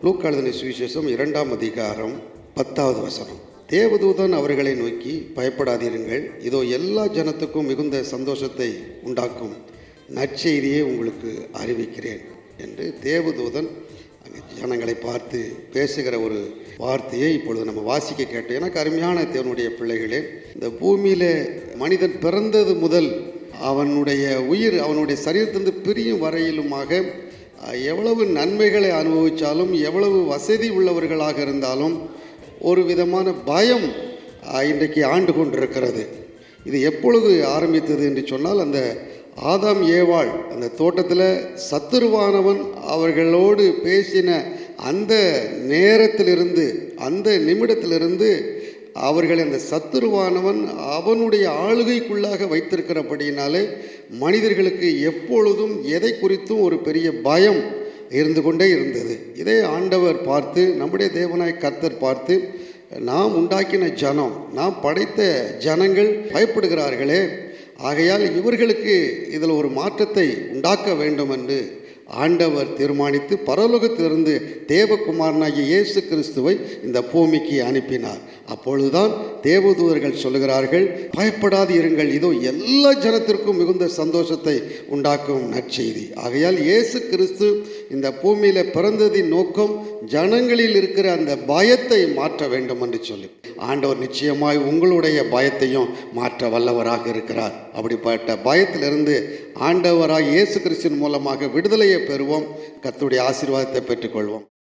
லூக்கா எழுதின சுவிசேஷம் 2ஆம் அதிகாரம் 10வது வசனம். தேவதூதன் அவர்களை நோக்கி, பயப்படாதீருங்கள், இதோ எல்லா ஜனத்துக்கும் மிகுந்த சந்தோஷத்தை உண்டாக்கும் நற்செய்தியை உங்களுக்கு அறிவிக்கிறேன் என்று தேவதூதன் ஜனங்களை பார்த்து பேசுகிற ஒரு வார்த்தையை இப்பொழுது நம்ம வாசிக்க கேட்டோம். எனக்கு அருமையான தேவனுடைய பிள்ளைகளே, இந்த பூமியில் மனிதன் பிறந்தது முதல் அவனுடைய உயிர் அவனுடைய சரீரத்திலிருந்து பிரியும் வரையிலுமாக எவ்வளவு நன்மைகளை அனுபவித்தாலும், எவ்வளவு வசதி உள்ளவர்களாக இருந்தாலும், ஒரு விதமான பயம் இன்றைக்கு ஆண்டு கொண்டிருக்கிறது. இது எப்பொழுது ஆரம்பித்தது என்று சொன்னால், அந்த ஆதாம் ஏவாள் அந்த தோட்டத்தில் சத்துருவானவன் அவர்களோடு பேசின அந்த நேரத்திலிருந்து, அந்த நிமிடத்திலிருந்து அவர்களை அந்த சத்துருவானவன் அவனுடைய ஆளுகைக்குள்ளாக வைத்திருக்கிறபடியினாலே மனிதர்களுக்கு எப்பொழுதும் எதை குறித்தும் ஒரு பெரிய பயம் இருந்து கொண்டே இருந்தது. இதை ஆண்டவர் பார்த்து, நம்முடைய தேவனாய் கர்த்தர் பார்த்து, நாம் உண்டாக்கின ஜனம், நாம் படைத்த ஜனங்கள் பயப்படுகிறார்களே, ஆகையால் இவர்களுக்கு இதில் ஒரு மாற்றத்தை உண்டாக்க வேண்டும் என்று ஆண்டவர் தீர்மானித்து பரலோகத்திலிருந்து தேவகுமாரனாகிய இயேசு கிறிஸ்துவை இந்த பூமிக்கு அனுப்பினார். அப்பொழுதுதான் தேவதூதர்கள் சொல்லுகிறார்கள், பயப்படாது இருங்கள், இதோ எல்லா ஜனத்திற்கும் மிகுந்த சந்தோஷத்தை உண்டாக்கும் நற்செய்தி. ஆகையால் இயேசு கிறிஸ்து இந்த பூமியில் பிறந்ததின் நோக்கம் ஜனங்களில் இருக்கிற அந்த பயத்தை மாற்ற வேண்டும் என்று சொல்லி ஆண்டவர் நிச்சயமாய் உங்களுடைய பயத்தையும் மாற்ற வல்லவராக இருக்கிறார். அப்படிப்பட்ட பயத்திலிருந்து ஆண்டவராக இயேசு கிறிஸ்துவின் மூலமாக விடுதலையை பெறுவோம். கர்த்தருடைய ஆசீர்வாதத்தை பெற்றுக்கொள்வோம்.